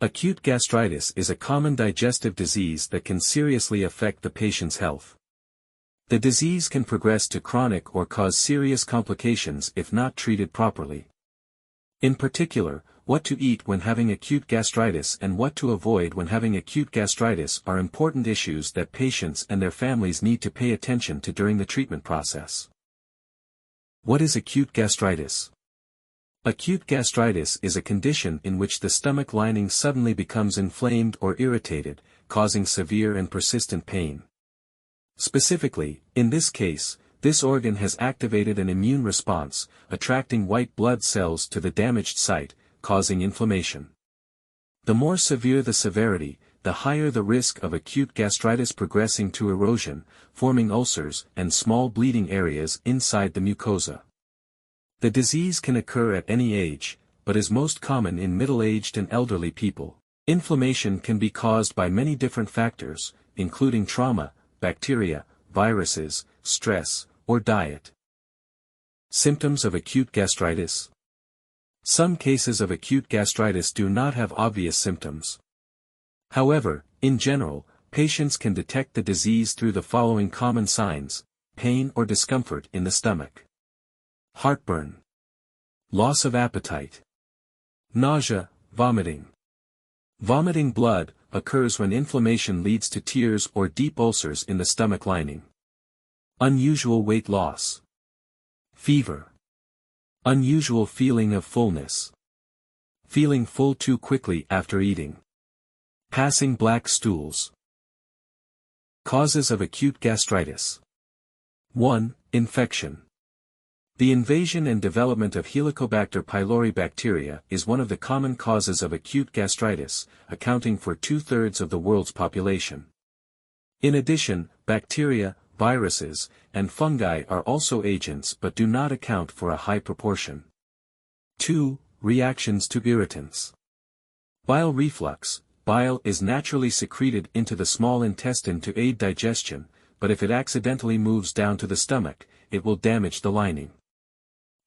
Acute gastritis is a common digestive disease that can seriously affect the patient's health. The disease can progress to chronic or cause serious complications if not treated properly. In particular, what to eat when having acute gastritis and what to avoid when having acute gastritis are important issues that patients and their families need to pay attention to during the treatment process. What is acute gastritis? Acute gastritis is a condition in which the stomach lining suddenly becomes inflamed or irritated, causing severe and persistent pain. Specifically, in this case, this organ has activated an immune response, attracting white blood cells to the damaged site, causing inflammation. The more severe the severity, the higher the risk of acute gastritis progressing to erosion, forming ulcers and small bleeding areas inside the mucosa. The disease can occur at any age, but is most common in middle-aged and elderly people. Inflammation can be caused by many different factors, including trauma, bacteria, viruses, stress, or diet. Symptoms of acute gastritis. Some cases of acute gastritis do not have obvious symptoms. However, in general, patients can detect the disease through the following common signs: pain or discomfort in the stomach, heartburn, loss of appetite, nausea, vomiting. Vomiting blood occurs when inflammation leads to tears or deep ulcers in the stomach lining. Unusual weight loss, fever, unusual feeling of fullness, feeling full too quickly after eating, passing black stools. Causes of acute gastritis. 1. Infection. The invasion and development of Helicobacter pylori bacteria is one of the common causes of acute gastritis, accounting for 2/3 of the world's population. In addition, bacteria, viruses, and fungi are also agents but do not account for a high proportion. 2. Reactions to irritants. Bile reflux. Bile is naturally secreted into the small intestine to aid digestion, but if it accidentally moves down to the stomach, it will damage the lining.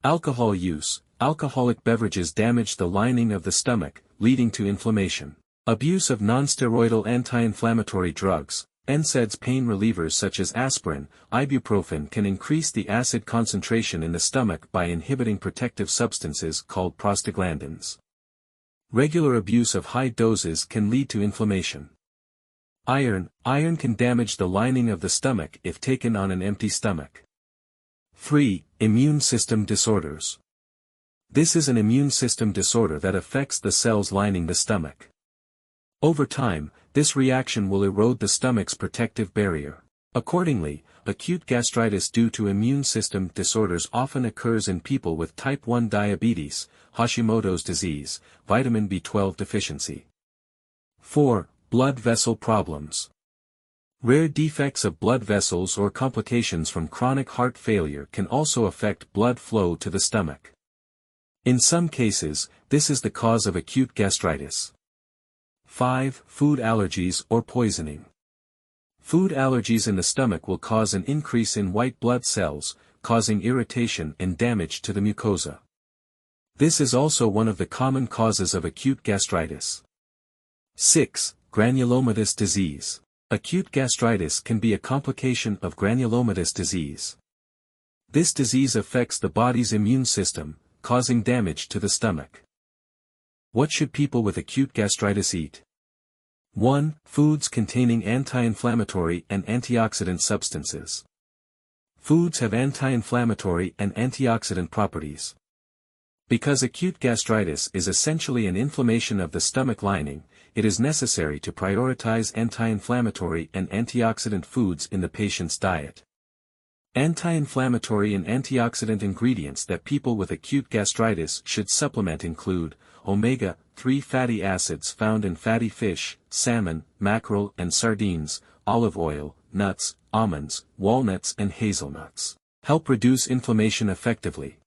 Alcohol use. Alcoholic beverages damage the lining of the stomach, leading to inflammation. Abuse of nonsteroidal anti-inflammatory drugs. NSAIDs pain relievers such as aspirin, ibuprofen can increase the acid concentration in the stomach by inhibiting protective substances called prostaglandins. Regular abuse of high doses can lead to inflammation. Iron. Iron can damage the lining of the stomach if taken on an empty stomach. 3. Immune system disorders. This is an immune system disorder that affects the cells lining the stomach. Over time, this reaction will erode the stomach's protective barrier. Accordingly, acute gastritis due to immune system disorders often occurs in people with type 1 diabetes, Hashimoto's disease, vitamin B12 deficiency. 4. Blood vessel problems. Rare defects of blood vessels or complications from chronic heart failure can also affect blood flow to the stomach. In some cases, this is the cause of acute gastritis. 5. Food allergies or poisoning. Food allergies in the stomach will cause an increase in white blood cells, causing irritation and damage to the mucosa. This is also one of the common causes of acute gastritis. 6. Granulomatous disease. Acute gastritis can be a complication of granulomatous disease. This disease affects the body's immune system, causing damage to the stomach. What should people with acute gastritis eat? 1. Foods containing anti-inflammatory and antioxidant substances. Foods have anti-inflammatory and antioxidant properties. Because acute gastritis is essentially an inflammation of the stomach lining, it is necessary to prioritize anti-inflammatory and antioxidant foods in the patient's diet. Anti-inflammatory and antioxidant ingredients that people with acute gastritis should supplement include omega-3 fatty acids found in fatty fish, salmon, mackerel and sardines, olive oil, nuts, almonds, walnuts and hazelnuts. Help reduce inflammation effectively.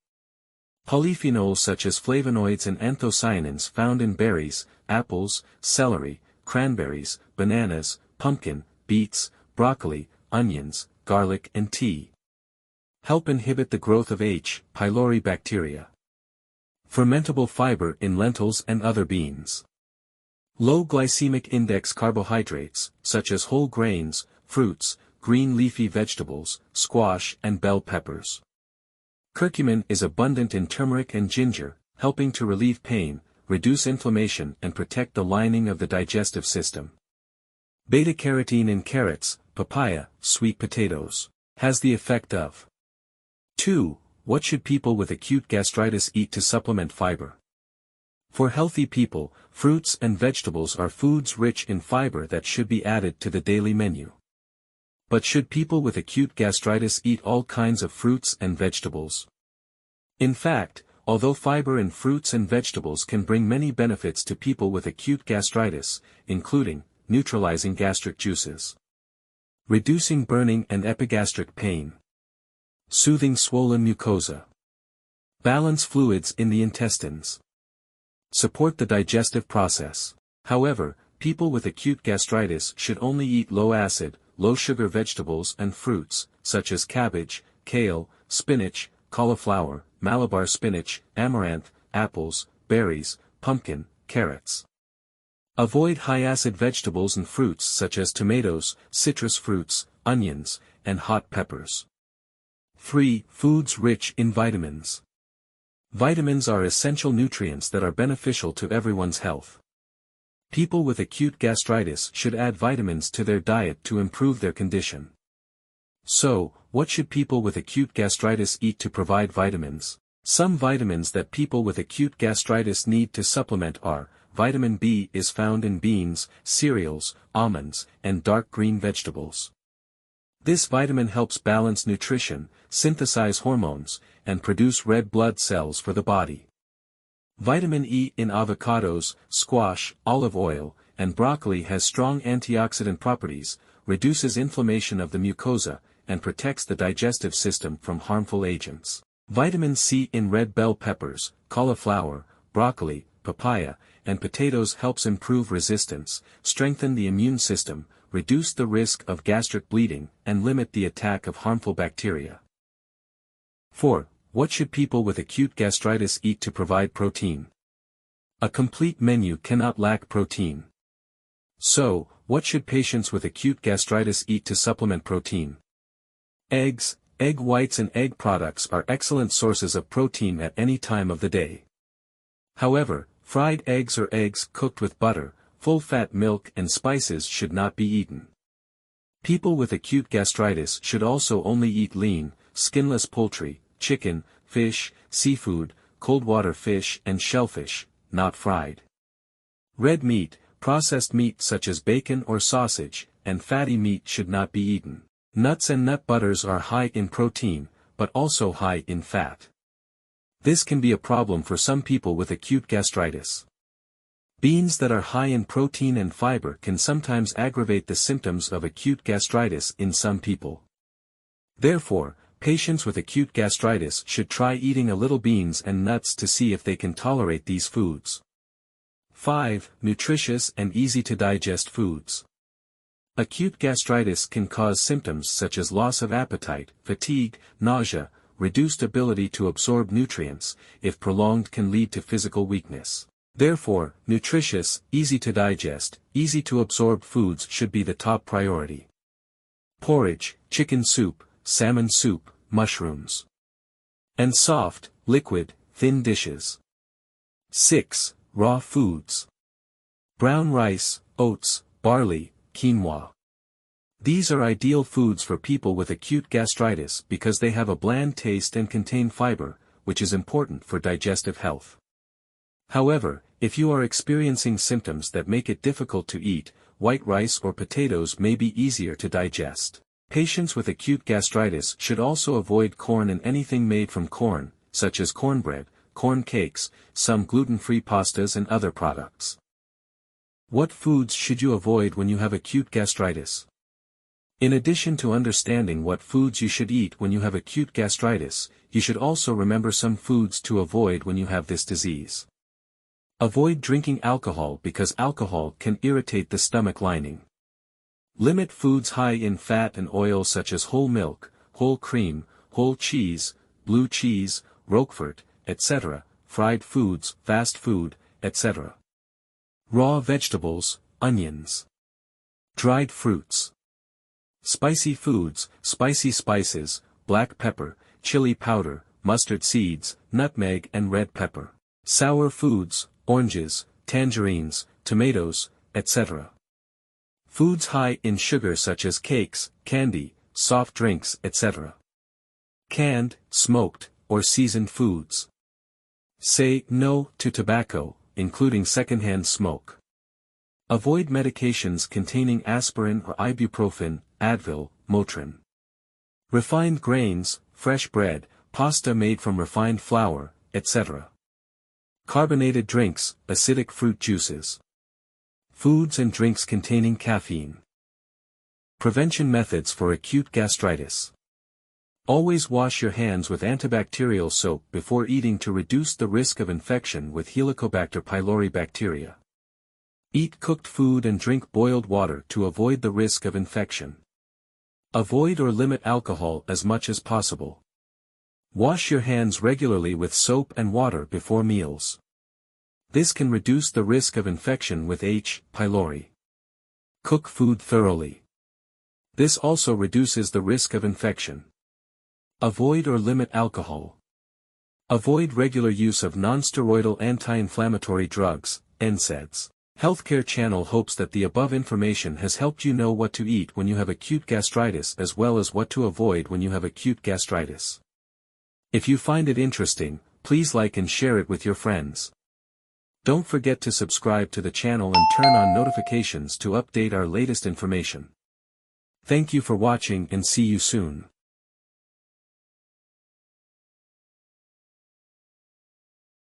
Polyphenols such as flavonoids and anthocyanins found in berries, apples, celery, cranberries, bananas, pumpkin, beets, broccoli, onions, garlic and tea. Help inhibit the growth of H. pylori bacteria. Fermentable fiber in lentils and other beans. Low glycemic index carbohydrates, such as whole grains, fruits, green leafy vegetables, squash and bell peppers. Curcumin is abundant in turmeric and ginger, helping to relieve pain, reduce inflammation and protect the lining of the digestive system. Beta-carotene in carrots, papaya, sweet potatoes, has the effect of. 2. What should people with acute gastritis eat to supplement fiber? For healthy people, fruits and vegetables are foods rich in fiber that should be added to the daily menu. But should people with acute gastritis eat all kinds of fruits and vegetables? In fact, although fiber in fruits and vegetables can bring many benefits to people with acute gastritis, including neutralizing gastric juices, reducing burning and epigastric pain, soothing swollen mucosa, balance fluids in the intestines, support the digestive process. However, people with acute gastritis should only eat low-acid, low-sugar vegetables and fruits, such as cabbage, kale, spinach, cauliflower, Malabar spinach, amaranth, apples, berries, pumpkin, carrots. Avoid high-acid vegetables and fruits such as tomatoes, citrus fruits, onions, and hot peppers. 3. Foods rich in vitamins. Vitamins are essential nutrients that are beneficial to everyone's health. People with acute gastritis should add vitamins to their diet to improve their condition. So, what should people with acute gastritis eat to provide vitamins? Some vitamins that people with acute gastritis need to supplement are: vitamin B is found in beans, cereals, almonds, and dark green vegetables. This vitamin helps balance nutrition, synthesize hormones, and produce red blood cells for the body. Vitamin E in avocados, squash, olive oil, and broccoli has strong antioxidant properties, reduces inflammation of the mucosa, and protects the digestive system from harmful agents. Vitamin C in red bell peppers, cauliflower, broccoli, papaya, and potatoes helps improve resistance, strengthen the immune system, reduce the risk of gastric bleeding, and limit the attack of harmful bacteria. 4. What should people with acute gastritis eat to provide protein? A complete menu cannot lack protein. So, what should patients with acute gastritis eat to supplement protein? Eggs, egg whites and egg products are excellent sources of protein at any time of the day. However, fried eggs or eggs cooked with butter, full-fat milk and spices should not be eaten. People with acute gastritis should also only eat lean, skinless poultry, chicken, fish, seafood, cold water fish and shellfish, not fried. Red meat, processed meat such as bacon or sausage, and fatty meat should not be eaten. Nuts and nut butters are high in protein, but also high in fat. This can be a problem for some people with acute gastritis. Beans that are high in protein and fiber can sometimes aggravate the symptoms of acute gastritis in some people. Therefore, patients with acute gastritis should try eating a little beans and nuts to see if they can tolerate these foods. 5. Nutritious and easy to digest foods. Acute gastritis can cause symptoms such as loss of appetite, fatigue, nausea, reduced ability to absorb nutrients, if prolonged can lead to physical weakness. Therefore, nutritious, easy to digest, easy to absorb foods should be the top priority. Porridge, chicken soup, salmon soup, mushrooms. And soft, liquid, thin dishes. 6. Raw foods. Brown rice, oats, barley, quinoa. These are ideal foods for people with acute gastritis because they have a bland taste and contain fiber, which is important for digestive health. However, if you are experiencing symptoms that make it difficult to eat, white rice or potatoes may be easier to digest. Patients with acute gastritis should also avoid corn and anything made from corn, such as cornbread, corn cakes, some gluten-free pastas and other products. What foods should you avoid when you have acute gastritis? In addition to understanding what foods you should eat when you have acute gastritis, you should also remember some foods to avoid when you have this disease. Avoid drinking alcohol because alcohol can irritate the stomach lining. Limit foods high in fat and oil such as whole milk, whole cream, whole cheese, blue cheese, Roquefort, etc., fried foods, fast food, etc. Raw vegetables, onions. Dried fruits. Spicy foods, spicy spices, black pepper, chili powder, mustard seeds, nutmeg and red pepper. Sour foods, oranges, tangerines, tomatoes, etc. Foods high in sugar such as cakes, candy, soft drinks, etc. Canned, smoked, or seasoned foods. Say no to tobacco, including secondhand smoke. Avoid medications containing aspirin or ibuprofen, Advil, Motrin. Refined grains, fresh bread, pasta made from refined flour, etc. Carbonated drinks, acidic fruit juices. Foods and drinks containing caffeine. Prevention methods for acute gastritis. Always wash your hands with antibacterial soap before eating to reduce the risk of infection with Helicobacter pylori bacteria. Eat cooked food and drink boiled water to avoid the risk of infection. Avoid or limit alcohol as much as possible. Wash your hands regularly with soap and water before meals. This can reduce the risk of infection with H. pylori. Cook food thoroughly. This also reduces the risk of infection. Avoid or limit alcohol. Avoid regular use of nonsteroidal anti-inflammatory drugs, NSAIDs. Healthcare Channel hopes that the above information has helped you know what to eat when you have acute gastritis as well as what to avoid when you have acute gastritis. If you find it interesting, please like and share it with your friends. Don't forget to subscribe to the channel and turn on notifications to update our latest information. Thank you for watching and see you soon.